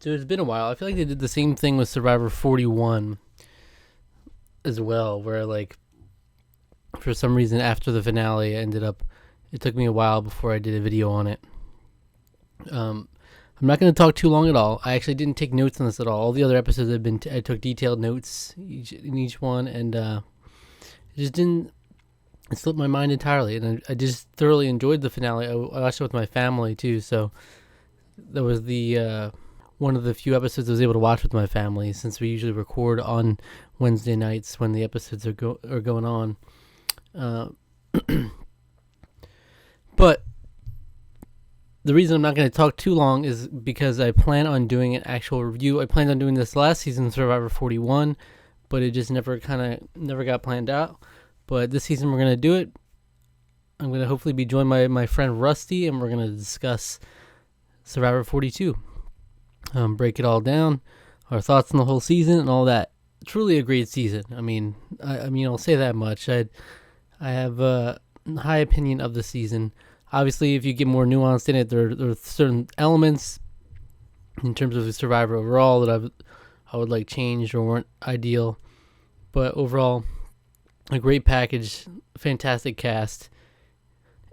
Dude, it's been a while. I feel like they did the same thing with Survivor 41 as well, where like for some reason after the finale, it took me a while before I did a video on it. I'm not going to talk too long at all. I actually didn't take notes on this at all. All the other episodes I took detailed notes in each one, and it just didn't. It slipped my mind entirely, and I just thoroughly enjoyed the finale. I watched it with my family too, so that was the one of the few episodes I was able to watch with my family, since we usually record on Wednesday nights when the episodes are going on. But the reason I'm not going to talk too long is because I plan on doing an actual review. I planned on doing this last season, Survivor 41, but it just never got planned out. But this season we're going to do it. I'm going to hopefully be joined by my friend Rusty, and we're going to discuss Survivor 42. Break it all down, our thoughts on the whole season and all that. Truly a great season. I mean, I'll say that much. I have a high opinion of the season. Obviously, if you get more nuanced in it, there are certain elements in terms of the Survivor overall that I would like changed or weren't ideal. But overall, a great package, fantastic cast.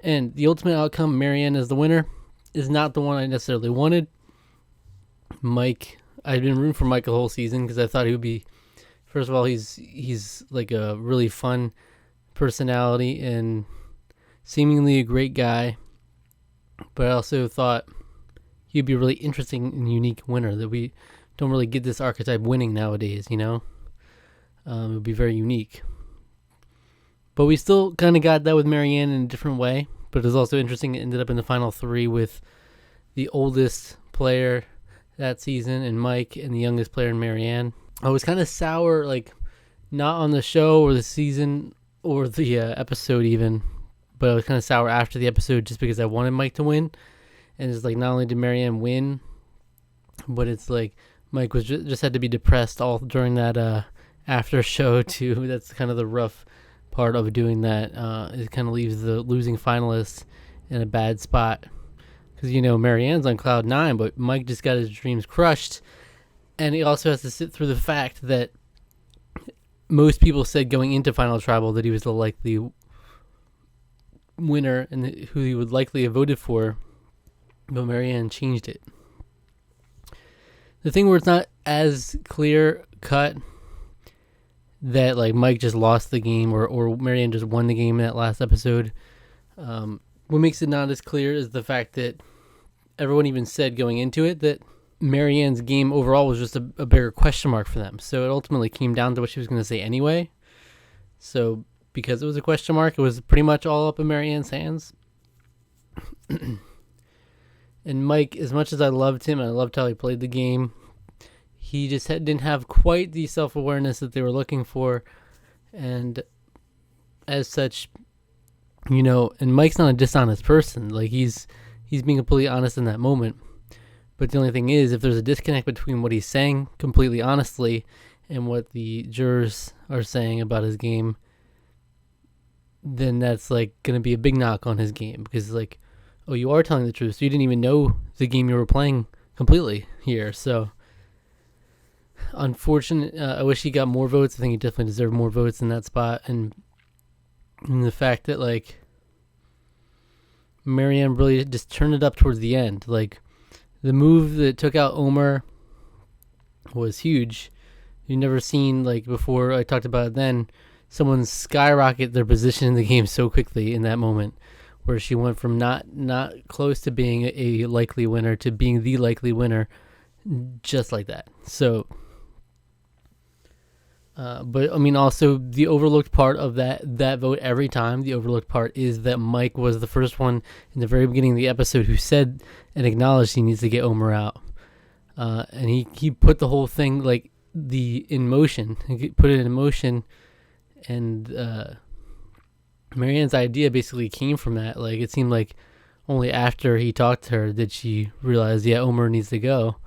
And the ultimate outcome, Marianne as the winner, is not the one I necessarily wanted. Mike, I've been rooting for Mike the whole season because I thought he would be, first of all, he's like a really fun personality and seemingly a great guy, but I also thought he'd be a really interesting and unique winner that we don't really get this archetype winning nowadays, you know? It would be very unique. But we still kind of got that with Marianne in a different way, but it was also interesting. It ended up in the final three with the oldest player that season and Mike, and the youngest player in Marianne. I was kind of sour, like, not on the show or the season or the episode even, but I was kind of sour after the episode just because I wanted Mike to win. And it's like, not only did Marianne win, but it's like Mike was just had to be depressed all during that after show too. That's kind of the rough part of doing that. It kind of leaves the losing finalists in a bad spot. Because, you know, Marianne's on cloud 9, but Mike just got his dreams crushed. And he also has to sit through the fact that most people said going into Final Tribal that he was the likely winner and who he would likely have voted for. But Marianne changed it. The thing where it's not as clear cut that like Mike just lost the game or Marianne just won the game in that last episode. What makes it not as clear is the fact that everyone even said going into it that Marianne's game overall was just a bigger question mark for them. So it ultimately came down to what she was going to say anyway. So because it was a question mark, it was pretty much all up in Marianne's hands. And Mike, as much as I loved him, and I loved how he played the game, he just didn't have quite the self-awareness that they were looking for. And as such, you know, and Mike's not a dishonest person. Like, he's being completely honest in that moment. But the only thing is, if there's a disconnect between what he's saying completely honestly and what the jurors are saying about his game, then that's like going to be a big knock on his game. Because like, oh, you are telling the truth. So you didn't even know the game you were playing completely here. So unfortunate. I wish he got more votes. I think he definitely deserved more votes in that spot. And the fact that like Marianne really just turned it up towards the end. Like, the move that took out Omer was huge. You've never seen, like, before, I talked about it then, someone skyrocket their position in the game so quickly in that moment, where she went from not close to being a likely winner to being the likely winner just like that. So, but I mean, also the overlooked part of that vote every time, the overlooked part is that Mike was the first one in the very beginning of the episode who said and acknowledged he needs to get Omer out. And he put the whole thing like in motion. He put it in motion, and Marianne's idea basically came from that. Like, it seemed like only after he talked to her did she realize, yeah, Omer needs to go.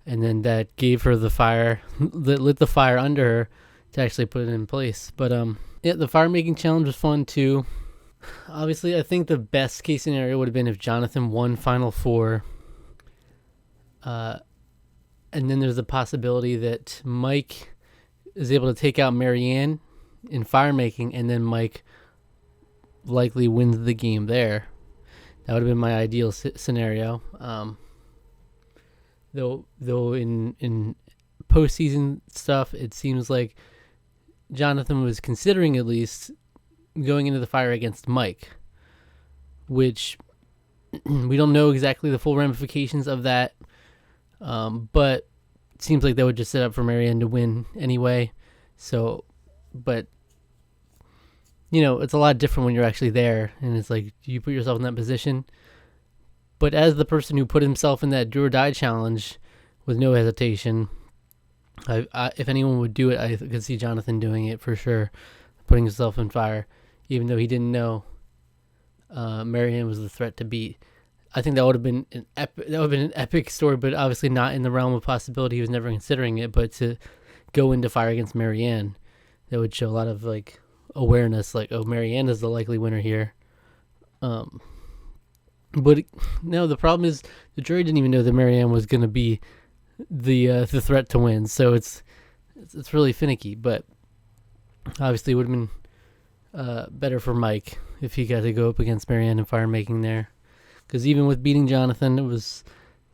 And then that gave her the fire, that lit the fire under her to actually put it in place. But yeah, the fire making challenge was fun too. Obviously, I think the best case scenario would have been if Jonathan won Final Four. And then there's the possibility that Mike is able to take out Marianne in fire making, and then Mike likely wins the game there. That would have been my ideal scenario. Though in postseason stuff, it seems like Jonathan was considering at least going into the fire against Mike, which we don't know exactly the full ramifications of that, but it seems like that would just set up for Marianne to win anyway. So, but it's a lot different when you're actually there, and it's like you put yourself in that position. But as the person who put himself in that do or die challenge with no hesitation, if anyone would do it, I could see Jonathan doing it for sure, putting himself in fire, even though he didn't know Marianne was the threat to beat. I think that would have been an epic story, but obviously not in the realm of possibility. He was never considering it, but to go into fire against Marianne, that would show a lot of like awareness, like, oh, Marianne is the likely winner here. But no, the problem is the jury didn't even know that Marianne was going to be the threat to win, so it's really finicky. But obviously, it would have been better for Mike if he got to go up against Marianne in fire making there, because even with beating Jonathan, it was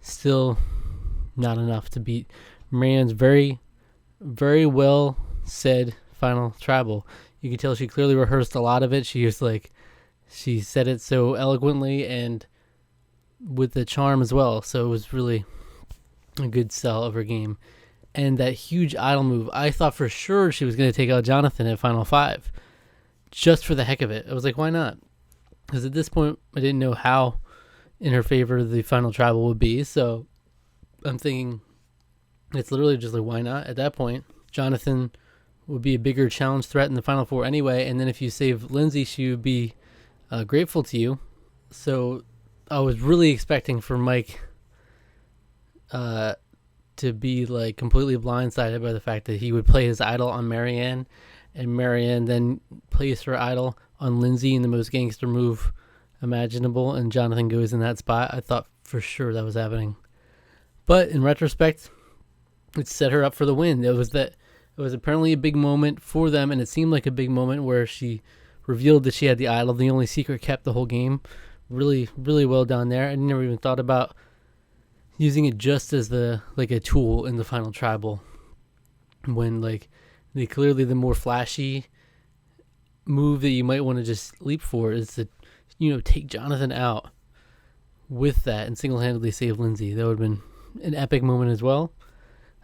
still not enough to beat Marianne's very, very well said final tribal. You can tell she clearly rehearsed a lot of it. She said it so eloquently and with the charm as well. So it was really a good sell of her game. And that huge idol move, I thought for sure she was going to take out Jonathan at Final 5. Just for the heck of it. I was like, why not? Because at this point, I didn't know how in her favor the final tribal would be. So I'm thinking it's literally just like, why not? At that point, Jonathan would be a bigger challenge threat in the Final 4 anyway. And then if you save Lindsay, she would be grateful to you. So I was really expecting for Mike to be like completely blindsided by the fact that he would play his idol on Marianne, and Marianne then plays her idol on Lindsay in the most gangster move imaginable, and Jonathan goes in that spot. I thought for sure that was happening, but in retrospect, it set her up for the win. It was apparently a big moment for them, and it seemed like a big moment where she revealed that she had the idol, the only secret kept the whole game. Really, really well done there. I never even thought about using it just as a tool in the final tribal, when the more flashy move that you might want to just leap for is to take Jonathan out with that and single-handedly save Lindsay. That would have been an epic moment as well.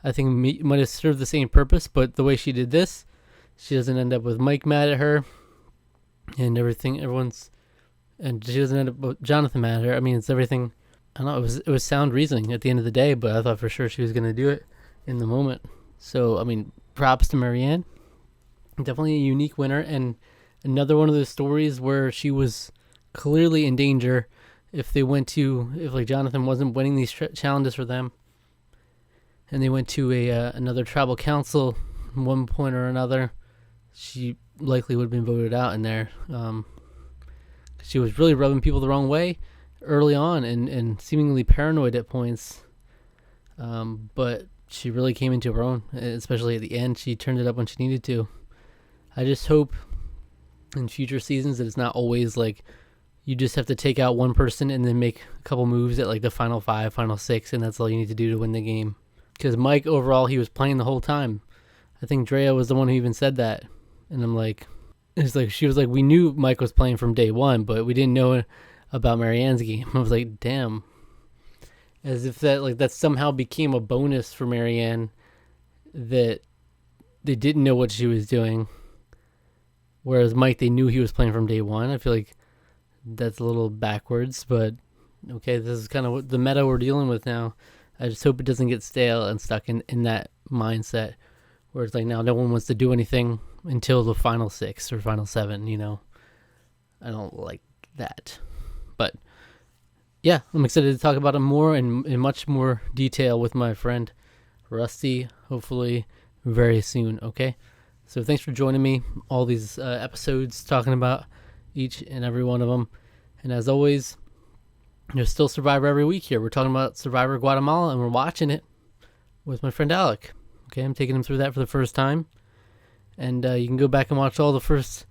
I think it might have served the same purpose, but the way she did this, she doesn't end up with Mike mad at her and everything. And she doesn't end up with Jonathan mad at her. I mean, it's everything. I don't know. It was sound reasoning at the end of the day, but I thought for sure she was going to do it in the moment. So, I mean, props to Marianne. Definitely a unique winner, and another one of those stories where she was clearly in danger if Jonathan wasn't winning these challenges for them, and they went to another tribal council at one point or another, she likely would have been voted out in there. She was really rubbing people the wrong way early on and seemingly paranoid at points. But she really came into her own, especially at the end. She turned it up when she needed to. I just hope in future seasons that it's not always like you just have to take out one person and then make a couple moves at like the final 5, final 6, and that's all you need to do to win the game. Because Mike, overall, he was playing the whole time. I think Drea was the one who even said that. And I'm like, she was like, we knew Mike was playing from day one, but we didn't know about Marianne's game. I was like, damn. As if that somehow became a bonus for Marianne, that they didn't know what she was doing. Whereas Mike, they knew he was playing from day one. I feel like that's a little backwards, but okay, this is kind of what the meta we're dealing with now. I just hope it doesn't get stale and stuck in that mindset where it's like now no one wants to do anything until the final 6 or final 7, I don't like that. But yeah, I'm excited to talk about it more in much more detail with my friend Rusty, hopefully very soon, okay? So thanks for joining me, all these episodes, talking about each and every one of them. And as always, there's still Survivor every week here. We're talking about Survivor Guatemala, and we're watching it. with my friend Alec. Okay, I'm taking him through that for the first time. And you can go back and watch all the first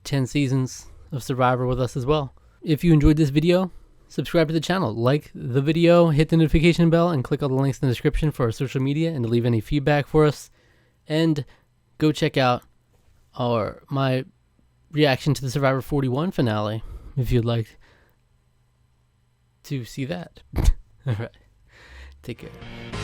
10 seasons of Survivor with us as well. If you enjoyed this video, subscribe to the channel, like the video, hit the notification bell, and click all the links in the description for our social media and to leave any feedback for us. And go check out my reaction to the Survivor 41 finale if you'd like to see that. All right. Take care.